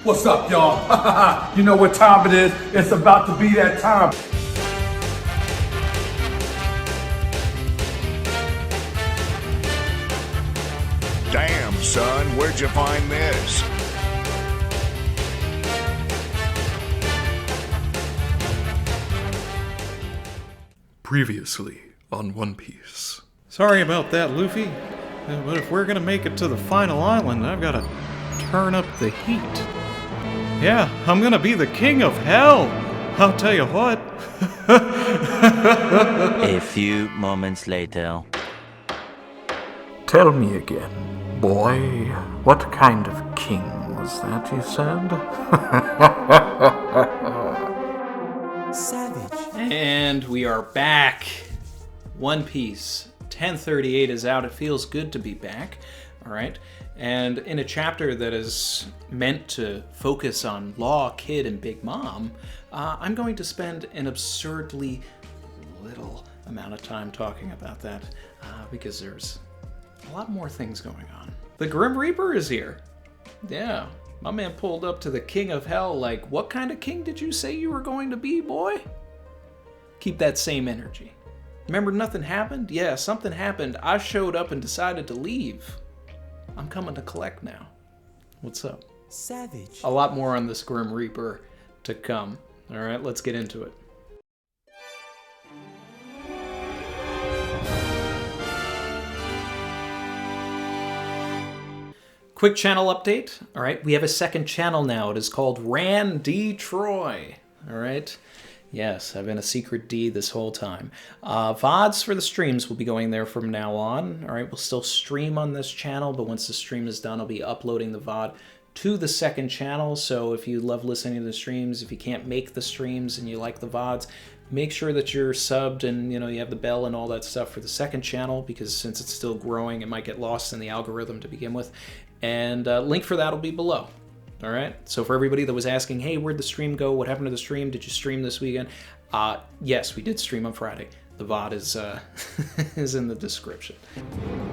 What's up, y'all? You know what time it is? It's about to be that time. Damn, son, where'd you find this? Previously on One Piece. Sorry about that, Luffy. But if we're gonna make it to the final island, I've gotta turn up the heat. Yeah, I'm gonna be the king of hell! I'll tell you what. A few moments later. Tell me again, boy, what kind of king was that you said? Savage. And we are back. One Piece. 1038 is out. It feels good to be back. Alright. And in a chapter that is meant to focus on Law, Kid, and Big Mom, I'm going to spend an absurdly little amount of time talking about that because there's a lot more things going on. The Grim Reaper is here. Yeah, my man pulled up to the King of Hell like, what kind of king did you say you were going to be, boy? Keep that same energy. Remember nothing happened? Yeah, something happened. I showed up and decided to leave. I'm coming to collect now. What's up? Savage. A lot more on this Grim Reaper to come. All right, let's get into it. Quick channel update. All right, we have a second channel now. It is called Ran D. Troy. All right. Yes, I've been a secret D this whole time. VODs for the streams will be going there from now on. All right, we'll still stream on this channel, but once the stream is done, I'll be uploading the VOD to the second channel. So if you love listening to the streams, if you can't make the streams and you like the VODs, make sure that you're subbed and you have the bell and all that stuff for the second channel, because since it's still growing, it might get lost in the algorithm to begin with. And link for that will be below. All right. So for everybody that was asking, hey, where'd the stream go? What happened to the stream? Did you stream this weekend? Yes, we did stream on Friday. The VOD is is in the description.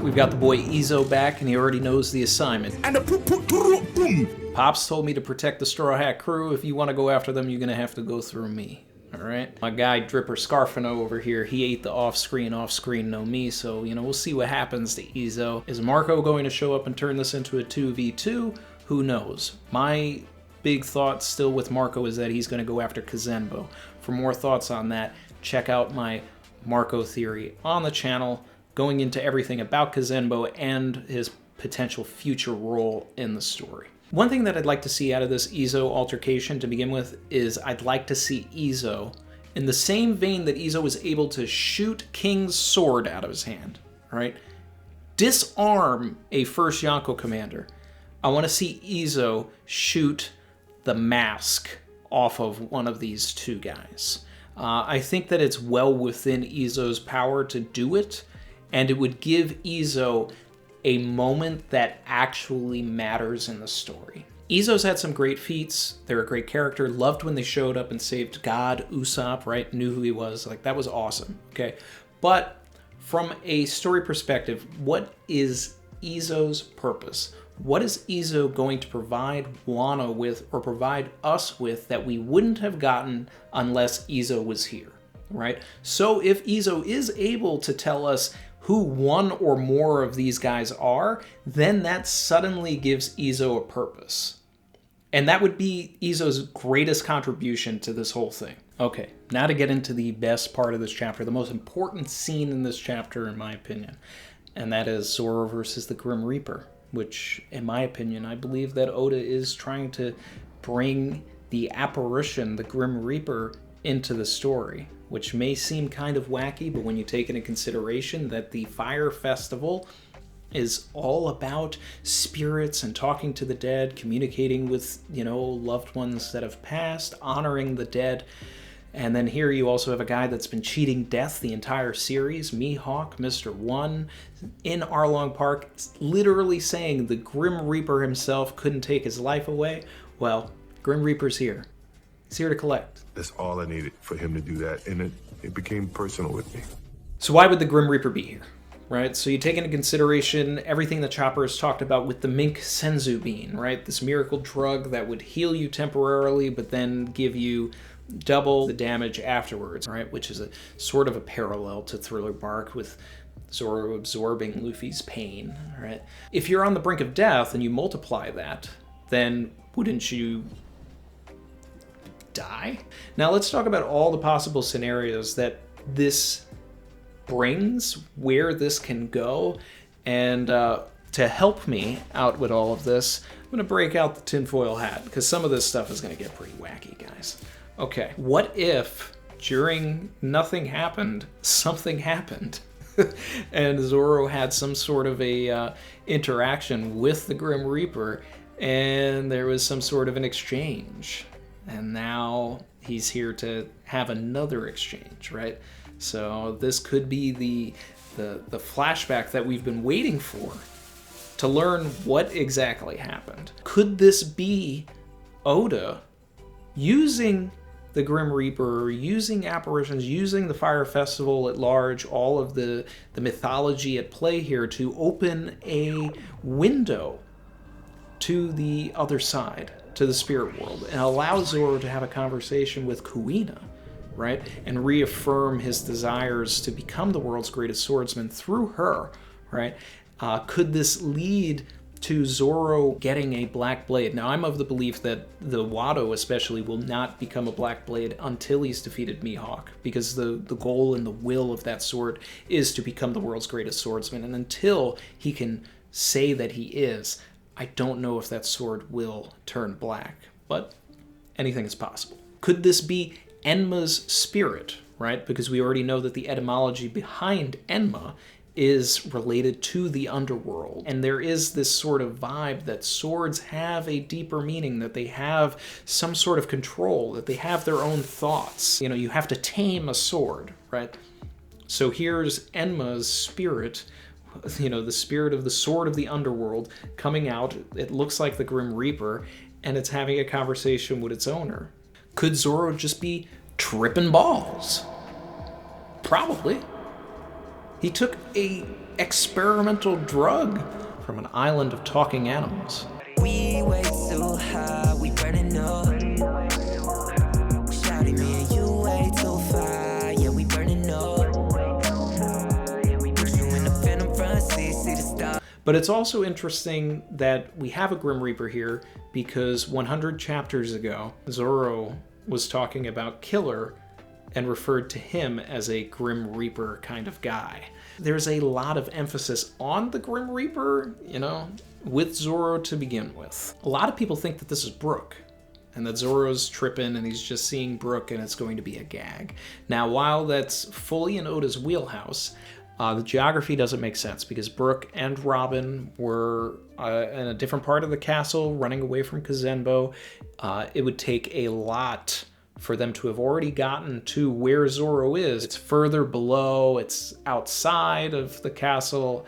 We've got the boy Izo back, and he already knows the assignment. And boom! Pops told me to protect the Straw Hat crew. If you want to go after them, you're gonna have to go through me. All right. My guy Dripper Scarfino over here, he ate the off-screen no me. So we'll see what happens to Izo. Is Marco going to show up and turn this into a 2v2? Who knows? My big thought still with Marco is that he's going to go after Kazenbo. For more thoughts on that, check out my Marco theory on the channel, going into everything about Kazenbo and his potential future role in the story. One thing that I'd like to see out of this Izo altercation to begin with is I'd like to see Izo, in the same vein that Izo was able to shoot King's sword out of his hand, right? Disarm a first Yonko commander. I want to see Izo shoot the mask off of one of these two guys. I think that it's well within Izo's power to do it, and it would give Izo a moment that actually matters in the story. Izo's had some great feats. They're a great character. Loved when they showed up and saved God, Usopp, right? Knew who he was. Like, that was awesome, okay? But from a story perspective, what is Izo's purpose? What is Izo going to provide Wano with, or provide us with, that we wouldn't have gotten unless Izo was here, right? So if Izo is able to tell us who one or more of these guys are, then that suddenly gives Izo a purpose. And that would be Izo's greatest contribution to this whole thing. Okay, now to get into the best part of this chapter, the most important scene in this chapter, in my opinion, and that is Zoro versus the Grim Reaper. Which, in my opinion, I believe that Oda is trying to bring the apparition, the Grim Reaper, into the story, which may seem kind of wacky, but when you take into consideration that the Fire Festival is all about spirits and talking to the dead, communicating with, loved ones that have passed, honoring the dead. And then here you also have a guy that's been cheating death the entire series, Mihawk, Mr. One, in Arlong Park, literally saying the Grim Reaper himself couldn't take his life away. Well, Grim Reaper's here. He's here to collect. That's all I needed for him to do that, and it became personal with me. So why would the Grim Reaper be here? right? So you take into consideration everything that Chopper has talked about with the Mink Senzu Bean, right? This miracle drug that would heal you temporarily, but then give you double the damage afterwards, right? Which is a sort of a parallel to Thriller Bark with Zoro absorbing Luffy's pain, right? If you're on the brink of death and you multiply that, then wouldn't you die? Now let's talk about all the possible scenarios that this brings, where this can go, and to help me out with all of this, I'm going to break out the tinfoil hat, because some of this stuff is going to get pretty wacky, guys. Okay, what if during nothing happened, something happened? And Zoro had some sort of a interaction with the Grim Reaper, and there was some sort of an exchange. And now he's here to have another exchange, right? So this could be the flashback that we've been waiting for to learn what exactly happened. Could this be Oda using the Grim Reaper, using apparitions, using the Fire Festival at large, all of the mythology at play here to open a window to the other side, to the spirit world, and allow Zoro to have a conversation with Kuina, right? And reaffirm his desires to become the world's greatest swordsman through her, right? Could this lead to Zoro getting a Black Blade? Now, I'm of the belief that the Wado especially will not become a Black Blade until he's defeated Mihawk, because the goal and the will of that sword is to become the world's greatest swordsman. And until he can say that he is, I don't know if that sword will turn black, but anything is possible. Could this be Enma's spirit, right? Because we already know that the etymology behind Enma is related to the underworld. And there is this sort of vibe that swords have a deeper meaning, that they have some sort of control, that they have their own thoughts. You know, you have to tame a sword, right? So here's Enma's spirit, you know, the spirit of the sword of the underworld coming out. It looks like the Grim Reaper, and it's having a conversation with its owner. Could Zoro just be tripping balls? Probably. He took a experimental drug from an island of talking animals. We way too high, we burning up. Shouting me and you way too far, yeah, we burning up. You in the phantom front seat, see the star. But it's also interesting that we have a Grim Reaper here because 100 chapters ago, Zoro was talking about Killer and referred to him as a Grim Reaper kind of guy. There's a lot of emphasis on the Grim Reaper, you know, with Zoro to begin with. A lot of people think that this is Brook, and that Zoro's tripping and he's just seeing Brook and it's going to be a gag. Now, while that's fully in Oda's wheelhouse, the geography doesn't make sense because Brook and Robin were in a different part of the castle running away from Kazenbo. It would take a lot for them to have already gotten to where Zoro is. It's further below, it's outside of the castle.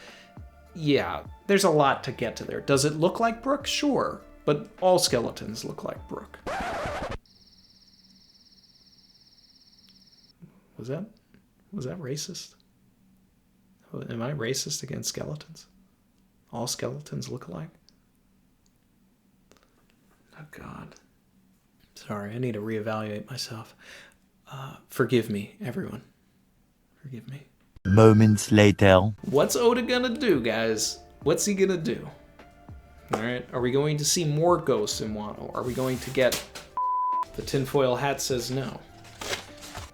Yeah, there's a lot to get to there. Does it look like Brook? Sure, but all skeletons look like Brook. Was that racist? Am I racist against skeletons? All skeletons look alike? Oh, God. Sorry, I need to reevaluate myself. Forgive me, everyone. Forgive me. Moments later. What's Oda gonna do, guys? What's he gonna do? Alright, are we going to see more ghosts in Wano? Are we going to get... The tinfoil hat says no.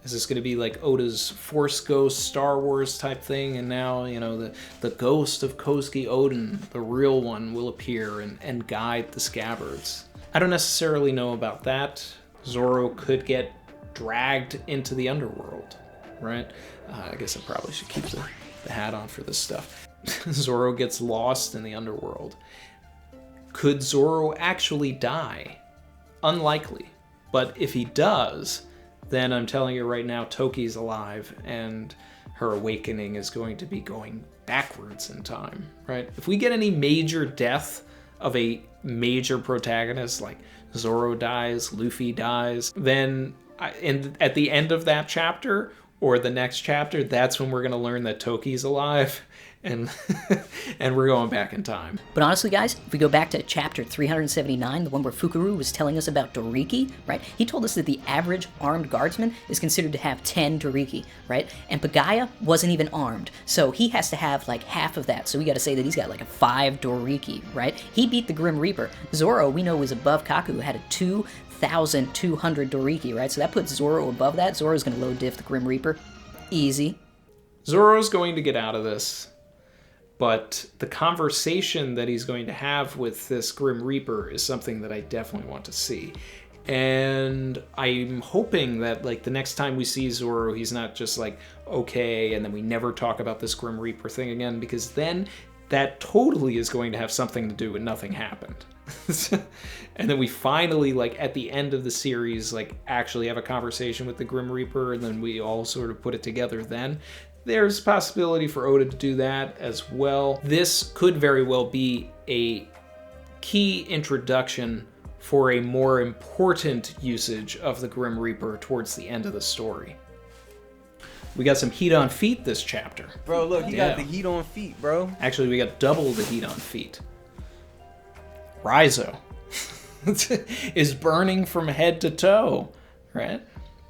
Is this going to be like Oda's Force Ghost Star Wars type thing, and now, you know, the ghost of Kosuke Oden, the real one, will appear and guide the scabbards? I don't necessarily know about that. Zoro could get dragged into the underworld, right? I guess I probably should keep the hat on for this stuff. Zoro gets lost in the underworld. Could Zoro actually die? Unlikely. But if he does, then I'm telling you right now, Toki's alive, and her awakening is going to be going backwards in time, right? If we get any major death of a major protagonist, like Zoro dies, Luffy dies, then at the end of that chapter, or the next chapter, that's when we're going to learn that Toki's alive, and and we're going back in time. But honestly, guys, if we go back to chapter 379, the one where Fukuru was telling us about Doriki, right? He told us that the average armed guardsman is considered to have 10 Doriki, right? And Pagaya wasn't even armed, so he has to have like half of that. So we got to say that he's got like a 5 Doriki, right? He beat the Grim Reaper. Zoro, we know, was above Kaku, had a 2,200 Doriki, right? So that puts Zoro above that. Zoro's going to low diff the Grim Reaper. Easy. Zoro's going to get out of this, but the conversation that he's going to have with this Grim Reaper is something that I definitely want to see. And I'm hoping that, like, the next time we see Zoro, he's not just like, okay, and then we never talk about this Grim Reaper thing again, because then that totally is going to have something to do with nothing happened. And then we finally, like, at the end of the series, like, actually have a conversation with the Grim Reaper, and then we all sort of put it together then. There's a possibility for Oda to do that as well. This could very well be a key introduction for a more important usage of the Grim Reaper towards the end of the story. We got some heat on feet this chapter. Bro, look, he got the heat on feet, bro. Actually, we got double the heat on feet. Raizo is burning from head to toe, right?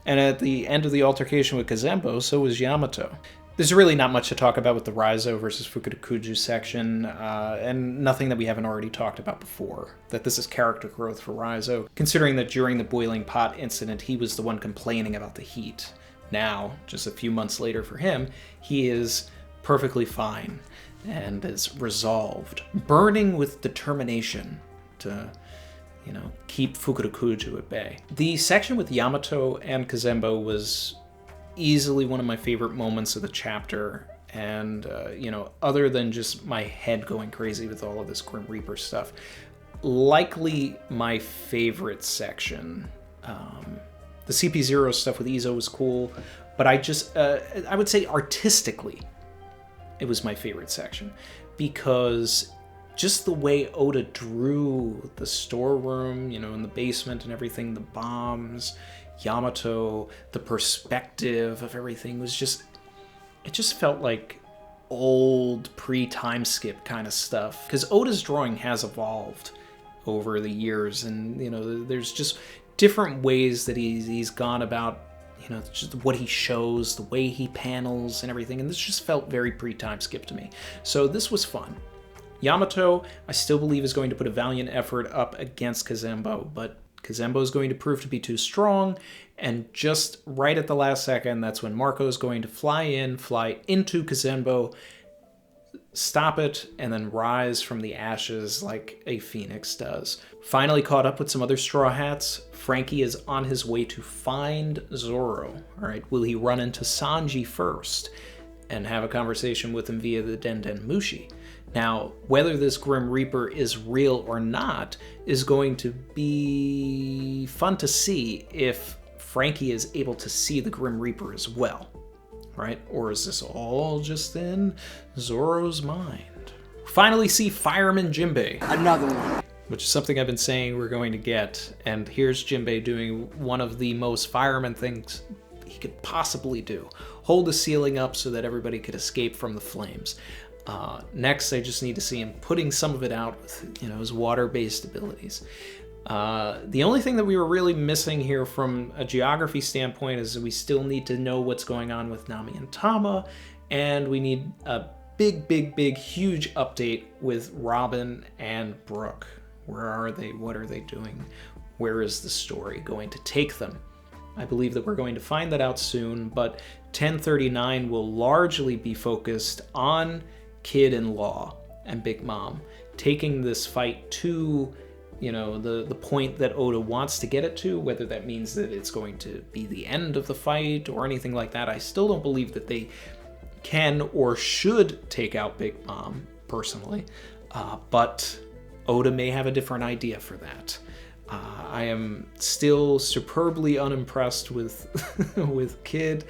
And at the end of the altercation with Kazembo, so is Yamato. There's really not much to talk about with the Raizo versus Fukudakuju section, and nothing that we haven't already talked about before, that this is character growth for Raizo, considering that during the boiling pot incident, he was the one complaining about the heat. Now, just a few months later for him, he is perfectly fine and is resolved, burning with determination to, you know, keep Fukudakuju at bay. The section with Yamato and Kazembo was easily one of my favorite moments of the chapter, and you know, other than just my head going crazy with all of this Grim Reaper stuff, likely my favorite section. The CP0 stuff with Izo was cool, but I would say artistically it was my favorite section, because just the way Oda drew the storeroom, you know, in the basement and everything, the bombs, Yamato, the perspective of everything was just, it just felt like old pre-time skip kind of stuff. Because Oda's drawing has evolved over the years, and, you know, there's just different ways that he's gone about, you know, just what he shows, the way he panels and everything, and this just felt very pre-time skip to me. So this was fun. Yamato, I still believe, is going to put a valiant effort up against Kazembo, but Kazembo is going to prove to be too strong, and just right at the last second, that's when Marco is going to fly into Kazembo, stop it, and then rise from the ashes like a phoenix does. Finally caught up with some other Straw Hats, Franky is on his way to find Zoro. All right, will he run into Sanji first and have a conversation with him via the Denden Mushi? Now, whether this Grim Reaper is real or not is going to be fun to see if Franky is able to see the Grim Reaper as well, right? Or is this all just in Zoro's mind? Finally see Fireman Jinbe. Another one. Which is something I've been saying we're going to get, and here's Jinbe doing one of the most fireman things he could possibly do. Hold the ceiling up so that everybody could escape from the flames. Next, I just need to see him putting some of it out with, you know, his water-based abilities. The only thing that we were really missing here from a geography standpoint is we still need to know what's going on with Nami and Tama, and we need a big, huge update with Robin and Brooke. Where are they? What are they doing? Where is the story going to take them? I believe that we're going to find that out soon, but 1039 will largely be focused on Kid and Law and Big Mom, taking this fight to, you know, the point that Oda wants to get it to, whether that means that it's going to be the end of the fight or anything like that. I still don't believe that they can or should take out Big Mom, personally, but Oda may have a different idea for that. I am still superbly unimpressed with with Kid,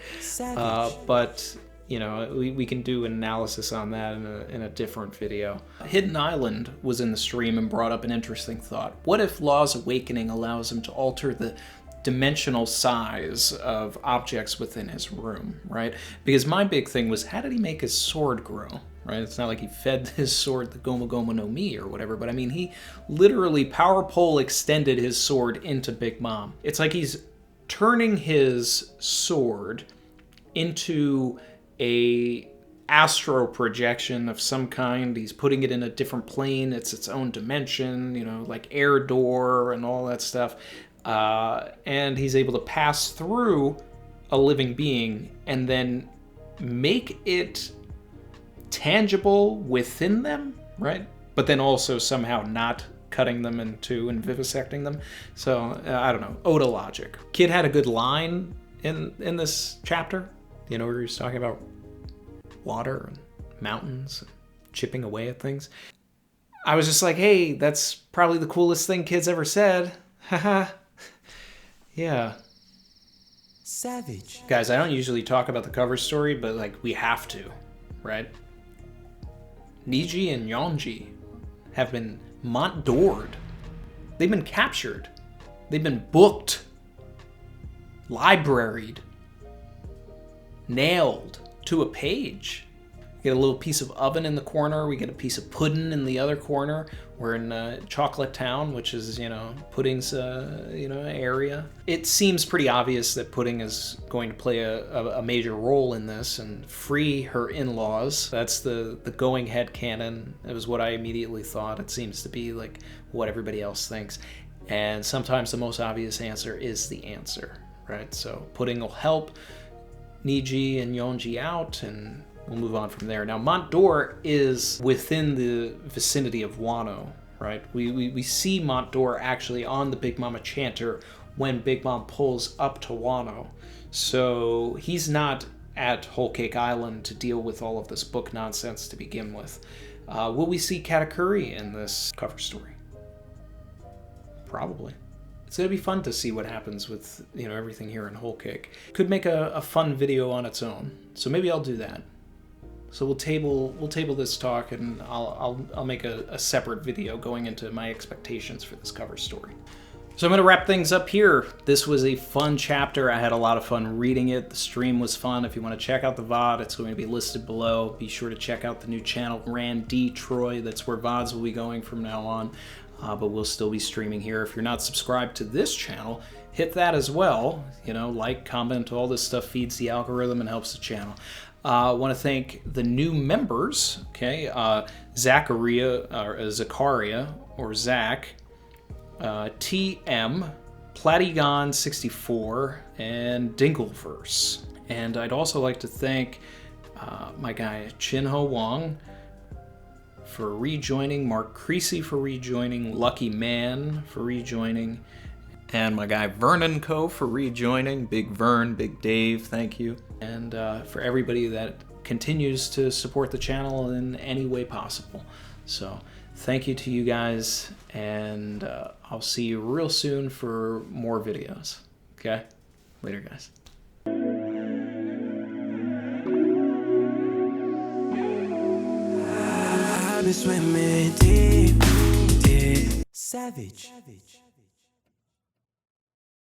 but you know, we can do an analysis on that in a different video. Hidden Island was in the stream and brought up an interesting thought. What if Law's awakening allows him to alter the dimensional size of objects within his room, right? Because my big thing was, how did he make his sword grow? right? It's not like he fed his sword the Gomu Gomu no Mi or whatever, but I mean, he literally power pole extended his sword into Big Mom. It's like he's turning his sword into a astro projection of some kind. He's putting it in a different plane. It's its own dimension, you know, like air door and all that stuff. And he's able to pass through a living being and then make it tangible within them, right? But then also somehow not cutting them in two and vivisecting them. So, I don't know, Oda logic. Kid had a good line in this chapter, you know, where he was talking about water and mountains and chipping away at things. I was just like, hey, that's probably the coolest thing Kid's ever said. Haha. Yeah. Savage. Guys, I don't usually talk about the cover story, but like we have to, right? Niji and Yonji have been Mont-d'Ored. They've been captured. They've been booked, libraried, nailed to a page. We get a little piece of oven in the corner. We get a piece of pudding in the other corner. We're in Chocolate Town, which is, you know, Pudding's, area. It seems pretty obvious that Pudding is going to play a major role in this and free her in-laws. That's the going head canon. It was what I immediately thought. It seems to be like what everybody else thinks. And sometimes the most obvious answer is the answer, right? So Pudding will help Niji and Yonji out, and we'll move on from there. Now, Mont-d'Or is within the vicinity of Wano, right? We see Mont-d'Or actually on the Big Mama Chanter when Big Mom pulls up to Wano. So he's not at Whole Cake Island to deal with all of this book nonsense to begin with. Will we see Katakuri in this cover story? Probably. It's gonna be fun to see what happens with, you know, everything here in Whole Cake. Could make a fun video on its own, so maybe I'll do that. So we'll table this talk, and I'll make a separate video going into my expectations for this cover story. So I'm gonna wrap things up here. This was a fun chapter. I had a lot of fun reading it. The stream was fun. If you want to check out the VOD, it's going to be listed below. Be sure to check out the new channel, Rand D. Troy. That's where VODs will be going from now on. But we'll still be streaming here. If you're not subscribed to this channel, hit that as well. You know, like, comment, all this stuff feeds the algorithm and helps the channel. I want to thank the new members, okay? Zachariah, or Zach, TM, Platygon64, and Dingleverse. And I'd also like to thank my guy Chinho Wong for rejoining, Mark Creasy for rejoining, Lucky Man for rejoining, and my guy Vernon Co for rejoining. Big Vern, Big Dave, thank you. And for everybody that continues to support the channel in any way possible. So thank you to you guys, and I'll see you real soon for more videos. Okay? Later, guys. I've been swimming deep, deep. Savage.